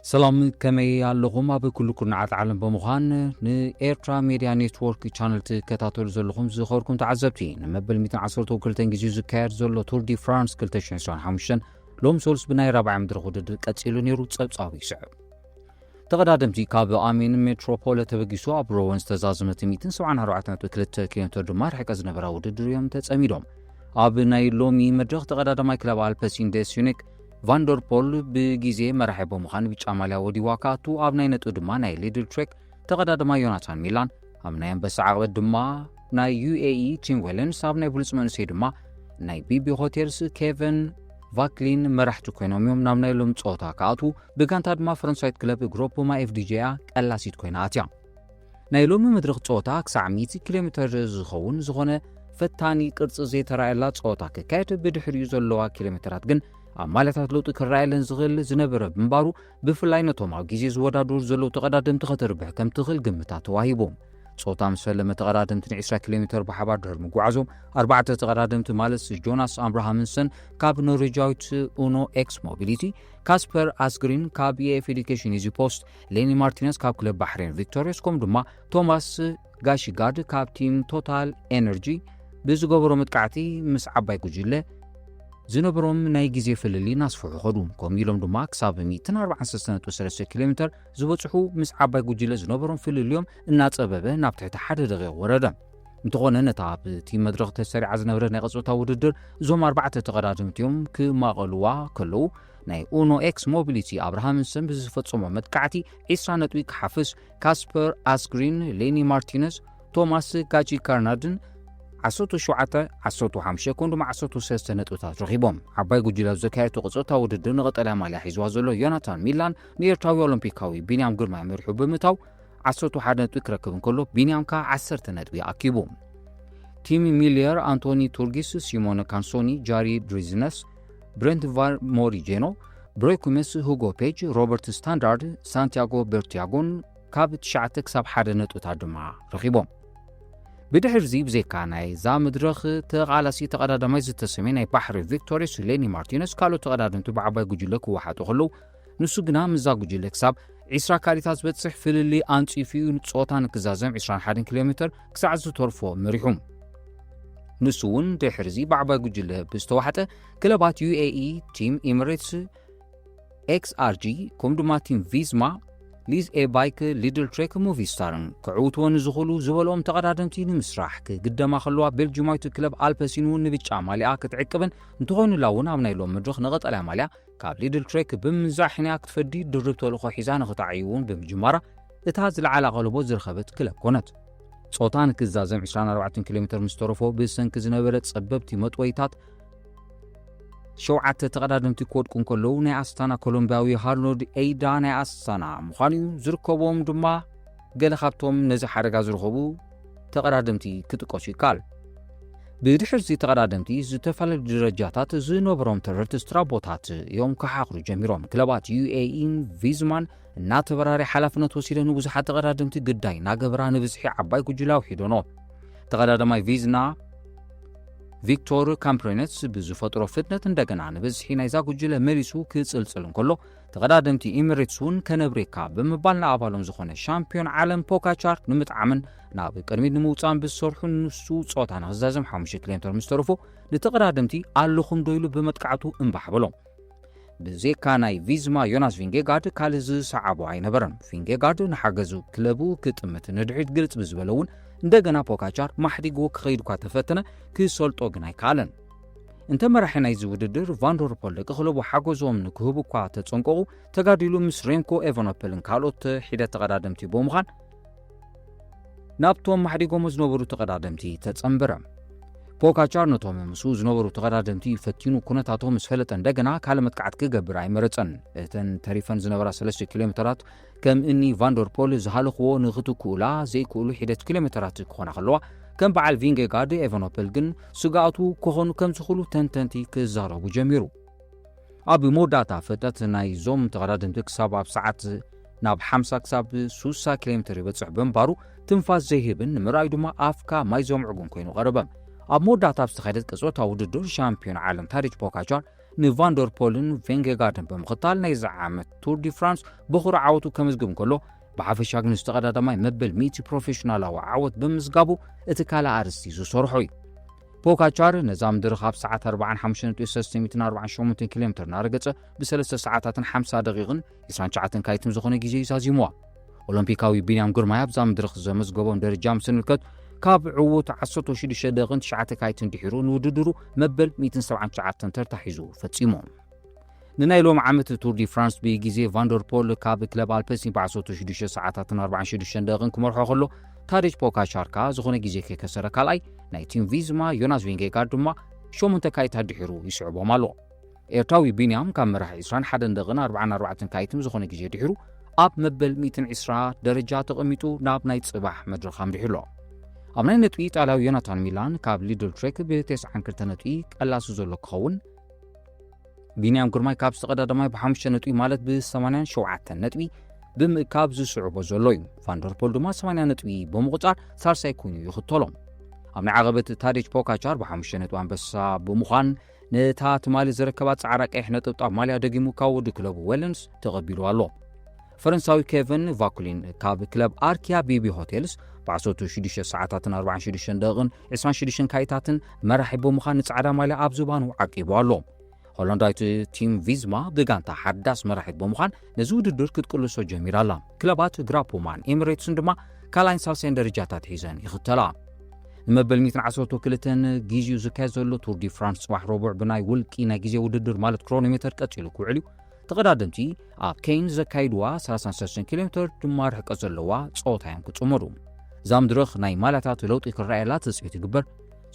سلام كمي اللغم بكل كنا عالم بمخان نإيرترا ميديا نيتورك channel تكتاتور زلغم زخوركم تعزبتين مبل 210 كلتن جيزو كار زلو تور دي فرانس كلتشن شان حمشن لوم سولس بناي رابع مدر خدد قتيلو نيرو تصابي سعب تقدادمتي كاب امين متروبول تبغيسو ابروونس تزازمت 274 كيلومتر دمار حق ازنبرا وددر يوم تصميدوم اب ناي لومي مدرخ تقدادما كلاب البسين ديسيونيك ቫንደርፖል ብጊዜ መራሒ በመዃን ቢጫማልያ ወዲዋካቱ ኣብ ናይ ነጡ ድማ ናይ ሊድል ትሬክ ተቐዳድማ ዮናታን ሚላን ኣብ ናይ ኣንበሳ ዓቕበት ድማ ናይ UAE ቲም ዌለንስ ኣብ ናይ ብሉፅ መንእሰይ ድማ ናይ ቢቢ ሆቴልስ ኬቨን ቫክሊን መራሕቲ ኮይኖም እዮም ናብ ናይ ሎም ፆታ ከኣቱ ብጋንታ ድማ ፈረንሳይት ክለብ ግሮፖማ ኤፍዲጂያ ቀላሲት ኮይና ኣትያ ናይ ሎሚ መድረኽ ፆታ ክሳዕ 100 ኪሎሜትር ዝኸውን ዝኾነ ፈታኒ ቅርፂ ዘይተራእየላ ፆታ ክካየድ ብድሕሪኡ ዘለዋ ኪሎሜትራት ግን አማላታት ለውጥ ክራይለን ዝግል ዝነበረ ብምባሩ ብፍላይ ነቶም ኣብ ግዜ ዝወዳደሩ ዘለው ተቀዳድምቲ ከተርብሕ ከም ትኽል ግምታት ተዋሂቦም ጾታ መስፈለመ ተቀዳድምቲ 20 ኪሎሜትር ብሓባር ድሕር ምጓዓዞም 4 ተቀዳድምቲ ማለት ጆናስ አብርሃምንሰን ካብ ኖርዌጃዊት ኡኖ ኤክስ ሞቢሊቲ ካስፐር አስግሪን ካብ የኤፍ ኤዱኬሽን ኢዚ ፖስት ሌኒ ማርቲነስ ካብ ክለብ ባህሬን ቪክቶሪያስ ከም ድማ ቶማስ ጋሺጋርድ ካብ ቲም ቶታል ኤነርጂ ብዝገበሮ መጥቃዕቲ ምስ ዓባይ ጉጅለ ዝነበሮም ናይ ግዜ ፍልሊ ናስፍሑ ኸዱ ከምኡ ኢሎም ድማ ክሳብ 143 ኪሎሜትር ዝበፅሑ ምስ ዓባይ ጉጅለ ዝነበሮም ፍልልዮም እናፀበበ ናብ ትሕቲ ሓደ ደቂቕ ወረደ እንተኾነ ነታ ኣብቲ መድረኽ ተሰሪዓ ዝነበረ ናይ ቀፅታ ውድድር እዞም 4 ተቐዳድምቲዮም ክማቐልዋ ከለዉ ናይ ኡኖ ኤክስ ሞቢሊቲ አብርሃምንሰን ብዝፈፀሞ መጥቃዕቲ 20 ነጥቢ ክሓፍስ ካስፐር አስግሪን ሌኒ ማርቲነስ ቶማስ ጋጂ ካርናድን 17-15 ኮንዶ 13 ነጥብታት ረኺቦም ዓባይ ጉጅለ ዘካየቱ ቅፅታ ውድድር ንቐጠልያ ማልያ ሒዝዋ ዘሎ ዮናታን ሚላን ንኤርትራዊ ኦሎምፒካዊ ቢንያም ግርማ መሪሑ ብምታው 11 ነጥቢ ክረክብ እንከሎ ቢንያም ከ 10 ነጥቢ ኣኪቡ ቲም ሚሊየር አንቶኒ ቱርጊስ ሲሞን ካንሶኒ ጃሪ ድሪዝነስ ብሬንት ቫን ሞሪጄኖ ብሬኩሜስ ሁጎ ፔጅ ሮበርት ስታንዳርድ ሳንቲያጎ በርቲያጎን ካብ 9 ክሳብ 1 ነጥብታት ድማ ረኺቦም بدحر زي بزيكا ناي زا مدرخ تقالاسي تقدادماي زتسمي ناي بحر فيكتوريس ليني مارتينيز كالو تقدادمتو بعباي جوجلك وحاتو خلو نسو غنا مزا جوجلك ساب 20 كاريتاز بتصح فيللي انتي فيو صوتان كزازم 21 كيلومتر كساع زتورفو مريحوم نسون دحر زي بعباي جوجل بستوحته كلبات UAE تيم إميريتس XRG كومدوما تيم فيزما ليز اي بايك ليدل تريك موفي ستارن كعوتون زغلو زبلوم تقدادمتي نمسراح كقدما خلوا بلجيمايت كلب البسينون نبيتش عماليا كتعقبن انتغون لاون عمنايلوم مدرخ نغط على عماليا كاب ليدل تريك بمزاحنيا كتفدي دربتو لخو حيزان خطعيون بمجمارة اتهاز العلا غلبو زرخبت كلب كونت صوتان كزازم 24 كيلومتر مستورفو بسن كزنبرت سببتي متويتات شوعت تقدادمتي كود كون كلو ناي استانا كولومبياوي هارلود ايدا ناي استانا مخاني زركبوم دما ገለ ካብቶም ነዚ ሓደጋ ዝረኸቡ ተቀዳድምቲ ክትቆሱ ይካል ብድሕር እዚ ተቀዳድምቲ ዝተፈላለዩ ደረጃታት ዝነበሮም ተረርቲ ስትራቦታት እዮም ክሓኽሩ ጀሚሮም ክለባት UAE ቪዝማን እናተበራሪ ሓላፍነት ወሲደን ብዙሓት ተቀዳድምቲ ግዳይ ናገብራ ንብዝሒ ዓባይ ጉጅላው ሒዶኖ ተቀዳዳማይ ቪዝና ቪክቶር ካምፕሬነትስ ብዝፈጥሮ ፍጥነት እንደገና ንብዝሒ ናይዛ ጉጅለ መሪሱ ክጽልጽል እንከሎ ተቀዳድምቲ ኢሚሬትስን ከነብሬካ ብምባልና ኣባሎም ዝኾነ ሻምፒዮን ዓለም ፖካቻር ንምጥዓምን ናብ ቅድሚት ንምውፃን ብዝሰርሑ ንሱ ፆታ ንኽዛዘም 5 ኪሎሜትር ምስተርፎ ንተቀዳድምቲ ኣለኹም ዶይሉ ብመጥቃዕቱ እምባሕበሎም ብዜካ ናይ ቪዝማ ዮናስ ቪንጌጋርድ ካልእ ዝሰዓቦ ኣይነበረን ቪንጌጋርድ ንሓገዙ ክለቡ ክጥምት ንድሕሪት ግልጽ ብዝበለውን እንደገና ፖካቻር ማሕዲጎ ክኸይድኳ ተፈተነ ክሰልጦ ግን ኣይከኣለን እንተ መራሒ ናይ ዝውድድር ቫንደርፖል ክኽለቡ ሓገዞም ንክህቡ እኳ ተጸንቀቑ ተጋዲሉ ምስ ሬምኮ ኤቫኖፖልን ካልኦት ሒደት ተቀዳድምቲ ብምዃን ናብቶም ማሕዲጎም ዝነበሩ ተቀዳድምቲ ተጸንበረ ፖካቻር ነቶም ምስ ዝነበሩ ተቀዳድምቲ ፈቲኑ ኩነታቶም ምስ ፈለጠ እንደገና ካለ መጥቃዕት ክገብር ኣይመረፀን እተን ተሪፈን ዝነበራ 3 ኪሎሜትራት ከም እኒ ቫንደርፖል ዝሃለኽዎ ንኽትኩኡላ ዘይክእሉ ሒደት ኪሎሜትራት ክኾና ከለዋ ከም በዓል ቪንጌጋርድ ኤቫኖፖል ግን ስጋኣቱ ክኾኑ ከም ዝኽእሉ ተንተንቲ ክዛረቡ ጀሚሩ ኣብ መወዳእታ ፍጥነት ናይ ዞም ተቀዳድምቲ ክሳብ ኣብ ሰዓት ናብ 50 ክሳብ 60 ኪሎሜትር ይበፅሕ ብምባሩ ትንፋስ ዘይህብን ንምርኣዩ ድማ ኣፍካ ማይ ዘምዕጉን ኮይኑ ቀረበ ኣብ መወዳእታ ዝተኻየደት ቅጽበታ ውድድር ሻምፒዮን ዓለም ታሪክ ፖካቻር ንቫንደርፖልን ቬንጌጋርድን ብምኽታል ናይ ዝዓመት ቱር ዲ ፍራንስ ብኹር ዓወቱ ከመዝግብ እንከሎ ብሓፈሻ ግን ዝተቐዳዳማይ መበል 100 ፕሮፌሽናላዊ ዓወት ብምዝጋቡ እቲ ካልእ ኣርስቲ ዝሰርሖ እዩ። ፖጋቻር ነዛ ምድሪ ካብ ሰዓት 45.348 ኪሎሜትር እናረገጸ ብ3 ሰዓታትን 50 ደቂቕን 29 ካይትም ዝኾነ ግዜ ይዛዚምዋ። ኦሎምፒካዊ ቢንያም ግርማይ ኣብዛ ምድሪ ዘመዝገቦም ደረጃ ምስ ንምልከት ካብ ዕዉት 16 ደቂቕን 9 ካይትን ድሒሩ ንውድድሩ መበል 179 ተርታሒዙ ፈጺሞም። ንናይ ሎም ዓመት ቱር ዲ ፍራንስ ብግዜ ቫንደርፖል ካብ ክለብ አልፔሲን ብ16 ሰዓታትን 46 ደቂቕን ክመርሖ ከሎ ታዴጅ ፖጋቻር ከዓ ዝኾነ ግዜ ከከሰረ ካልኣይ ናይ ቲም ቪዝማ ዮናስ ቬንጌጋርድ ድማ 8 ካይታት ድሒሩ ይስዕቦም ኣሎ። ኤርትራዊ ቢንያም ካብ መራሒ 21 ደቂቕን 44 ካይትም ዝኾነ ግዜ ድሒሩ ኣብ መበል 120 ደረጃ ተቐሚጡ ናብ ናይ ጽባሕ መድረኽ ኣምሪሑሎ። ኣብ ናይ ነጥቢ ጣልያዊ ዮናታን ሚላን ካብ ሊድል ትሬክ ብ92 ነጥቢ ቀላሱ ዘሎ ክኸውን ቢንያም ግርማይ ካብ ዝተቐዳዳማይ ብ5 ነጥቢ ማለት ብ87 ነጥቢ ብምእካብ ዝስዕቦ ዘሎ እዩ። ቫንደርፖል ድማ 80 ነጥቢ ብምቑፃር ሳልሳይ ኮይኑ ይኽተሎም። ኣብ ናይ ዓቐበት ታዴጅ ፖጋቻር ብ5 ነጥቢ ኣንበሳ ብምዃን ነታ ትማሊ ዝረከባ ጻዕዳ ቀይሕ ነጥብጣብ ማልያ ደጊሙ ካብ ወዲ ክለቡ ዌለንስ ተቐቢሉ ኣሎ። ፈረንሳዊ ኬቨን ቫኩሊን ካብ ክለብ ኣርኪያ ቢቢ ሆቴልስ ብ16 ሰዓታትን 46 ደቂቕን 26 ካይታትን መራሒ ብምዃን ንጻዕዳ ማልያ ኣብ ዝባኑ ዓቂቡ ኣሎ። ሆላንዳዊት ቲም ቪዝማ ብጋንታ ሓዳስ መራሒት ብምዃን ነዚ ውድድር ክትቅልሶ ጀሚራ ኣላ። ክለባት ግራፖማን ኤሚሬትስን ድማ ካልኣይን ሳልሳይን ደረጃታት ሒዘን ይኽተላ። ንመበል 112 ጊዜኡ ዝካየድ ዘሎ ቱር ዲ ፍራንስ ጽባሕ ረቡዕ ብናይ ውልቂ ናይ ግዜ ውድድር ማለት ክሮኖሜተር ቀፂሉ ክውዕል እዩ። ተቐዳደምቲ ኣብ ኬይን ዘካይድዋ 33 ኪሎ ሜትር ድማ ርሕቀት ዘለዋ ጾታ እዮም ክጽመዱ። እዛ ምድረኽ ናይ ማልያታት ለውጢ ክረኣየላ ተፅቢት ይግበር።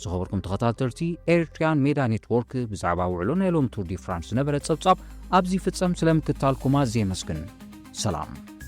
ዝኸበርኩም ተኸታተልቲ ኤርትራን ሜዳ ኔትወርክ ብዛዕባ ውዕሎ ናይ ሎም ቱር ዲ ፍራንስ ነበረ ጸብጻብ ኣብዚ ፍጸም ስለምክታልኩም ኣዝየ መስግን። ሰላም።